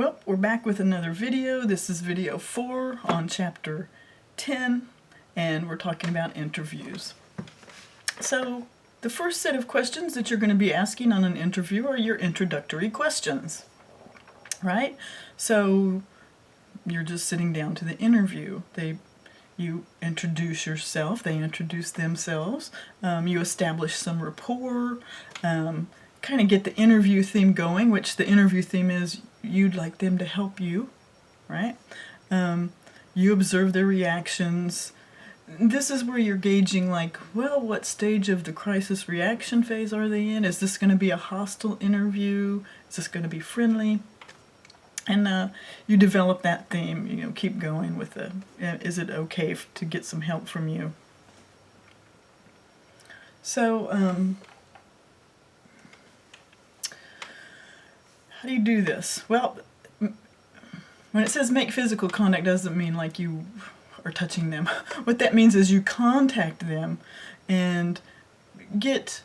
Well, we're back with another video. This is video 4 on chapter 10, and we're talking about interviews. So, the first set of questions that you're going to be asking on an interview are your introductory questions, right? So, you're just sitting down to the interview. You introduce yourself, they introduce themselves, you establish some rapport, kind of get the interview theme going, which the interview theme is you'd like them to help you, right? You observe their reactions. This is where you're gauging, like, well, what stage of the crisis reaction phase are they in? Is this going to be a hostile interview? Is this going to be friendly? And you develop that theme, keep going with the, is it okay to get some help from you? So, how do you do this? Well, when it says make physical contact, doesn't mean like you are touching them. What that means is you contact them and get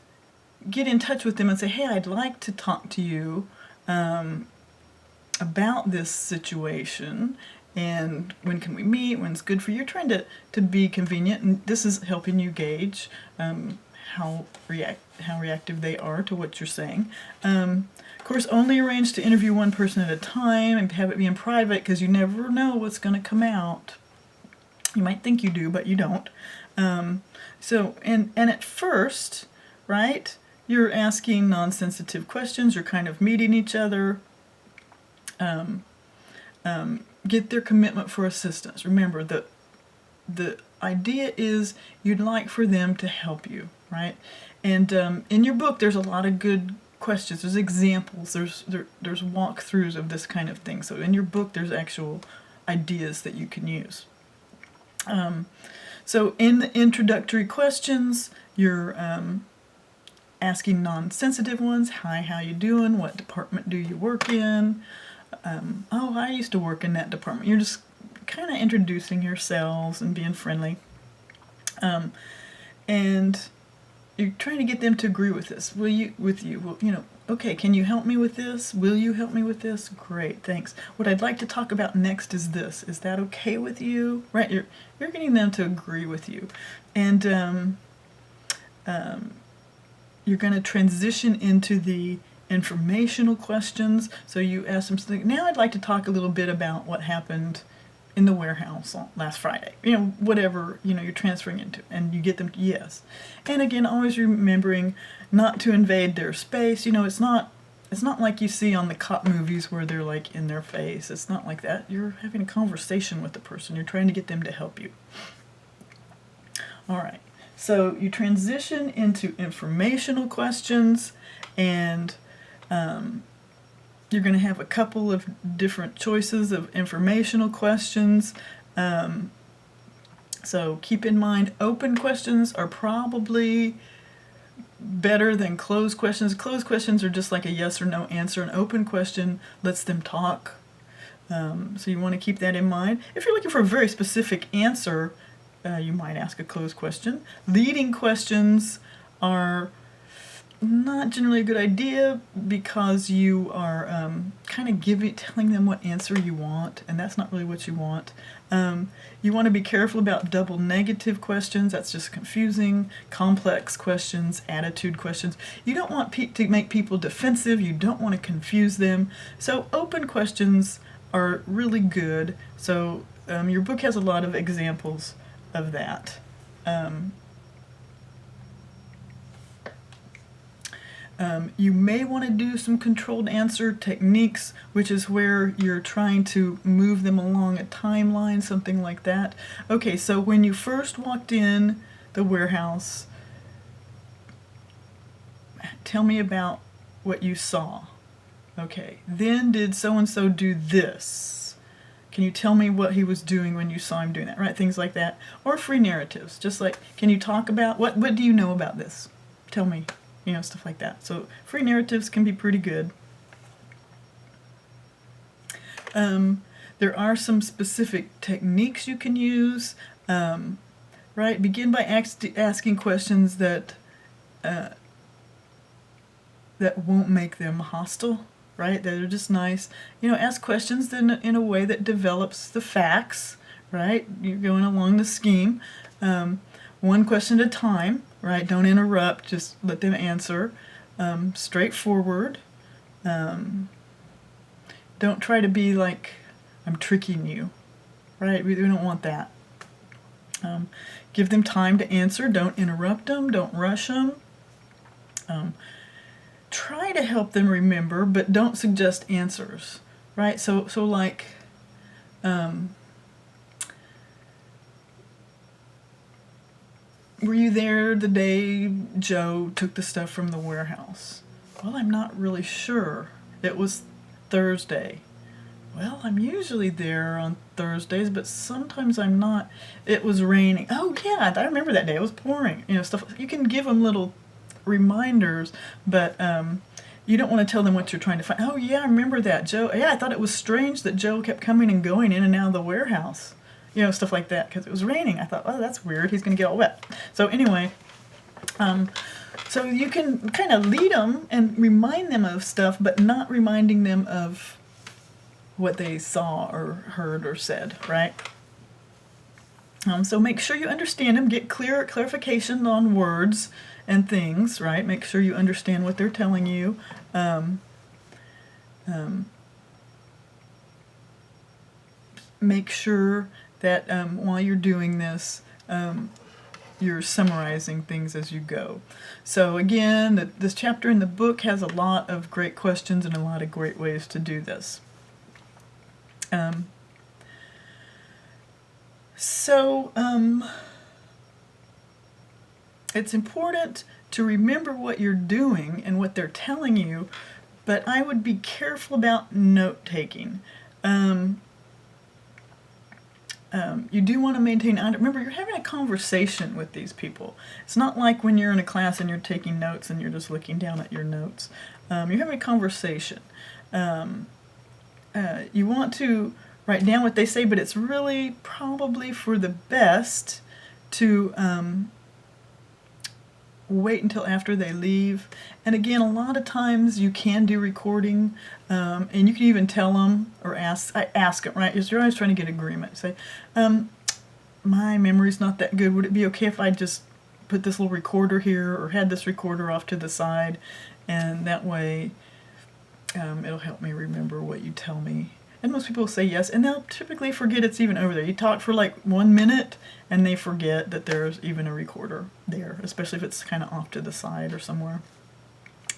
in touch with them and say, hey, I'd like to talk to you about this situation, and when can we meet, when's good for you. You're trying to be convenient, and this is helping you gauge how reactive they are to what you're saying. Of course, only arrange to interview one person at a time and have it be in private, because you never know what's going to come out. You might think you do, but you don't. So at first, right, you're asking non-sensitive questions, you're kind of meeting each other. Get their commitment for assistance. Remember, the idea is you'd like for them to help you, right? And in your book, there's a lot of good questions. There's examples. There's walkthroughs of this kind of thing. So in your book, there's actual ideas that you can use. So in the introductory questions, you're asking non-sensitive ones. Hi, how you doing? What department do you work in? Oh, I used to work in that department. You're just kind of introducing yourselves and being friendly. And you're trying to get them to agree with this. Well, okay, can you help me with this? Will you help me with this? Great, thanks. What I'd like to talk about next is this. Is that okay with you? Right, you're getting them to agree with you. And you're going to transition into the informational questions. So you ask them something. Now I'd like to talk a little bit about what happened in the warehouse last Friday. Whatever, you're transferring into. And you get them to yes. And again, always remembering not to invade their space. It's not like you see on the cop movies where they're like in their face. It's not like that. You're having a conversation with the person. You're trying to get them to help you. All right. So you transition into informational questions, and you're going to have a couple of different choices of informational questions. So keep in mind, open questions are probably better than closed questions. Closed questions are just like a yes or no answer. An open question lets them talk. So you want to keep that in mind. If you're looking for a very specific answer, you might ask a closed question. Leading questions are not generally a good idea, because you are kind of telling them what answer you want, and that's not really what you want. You want to be careful about double negative questions. That's just confusing. Complex questions, attitude questions. You don't want to make people defensive. You don't want to confuse them. So open questions are really good. So your book has a lot of examples of that. You may want to do some controlled answer techniques, which is where you're trying to move them along a timeline, something like that. Okay, so when you first walked in the warehouse, tell me about what you saw. Okay, then did so-and-so do this? Can you tell me what he was doing when you saw him doing that? Right, things like that. Or free narratives, just like, can you talk about, what do you know about this? Tell me. Stuff like that. So free narratives can be pretty good. There are some specific techniques you can use. Right? Begin by asking questions that won't make them hostile. right? They're just nice. You know, ask questions in a way that develops the facts, right? You're going along the scheme. One question at a time, right? Don't interrupt, just let them answer. Straightforward. Don't try to be like, I'm tricking you, right? We don't want that. Give them time to answer. Don't interrupt them. Don't rush them. Try to help them remember, but don't suggest answers, right? So like, were you there the day Joe took the stuff from the warehouse? Well, I'm not really sure. It was Thursday. Well, I'm usually there on Thursdays, but sometimes I'm not. It was raining. Oh, yeah, I remember that day. It was pouring. You know, stuff. You can give them little reminders, but you don't want to tell them what you're trying to find. Oh, yeah, I remember that. Joe, yeah, I thought it was strange that Joe kept coming and going in and out of the warehouse. You know, stuff like that, because it was raining. I thought, oh, that's weird. He's going to get all wet. So anyway, so you can kind of lead them and remind them of stuff, but not reminding them of what they saw or heard or said, right? So make sure you understand them, get clarification on words and things, right? Make sure you understand what they're telling you. Make sure that while you're doing this, you're summarizing things as you go. So again, this chapter in the book has a lot of great questions and a lot of great ways to do this. It's important to remember what you're doing and what they're telling you, but I would be careful about note-taking. You do want to maintain, remember, you're having a conversation with these people. It's not like when you're in a class and you're taking notes and you're just looking down at your notes. You're having a conversation. You want to write down what they say, but it's really probably for the best to wait until after they leave. And again, a lot of times you can do recording, and you can even tell them or ask them, right? You're always trying to get agreement. Say, my memory's not that good. Would it be okay if I just put this little recorder here or had this recorder off to the side? And that way it'll help me remember what you tell me. And most people say yes, and they'll typically forget it's even over there. You talk for like 1 minute, and they forget that there's even a recorder there, especially if it's kind of off to the side or somewhere.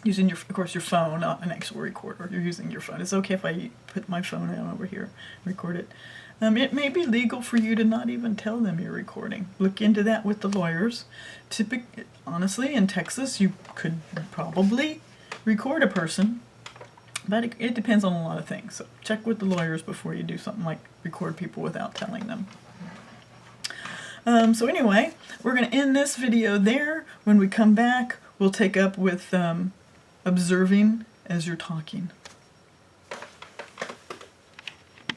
Using, of course, your phone, not an actual recorder. You're using your phone. It's okay if I put my phone down over here, record it. It may be legal for you to not even tell them you're recording. Look into that with the lawyers. Honestly, in Texas, you could probably record a person, but it depends on a lot of things. So check with the lawyers before you do something like record people without telling them. So anyway, we're going to end this video there. When we come back, we'll take up with observing as you're talking.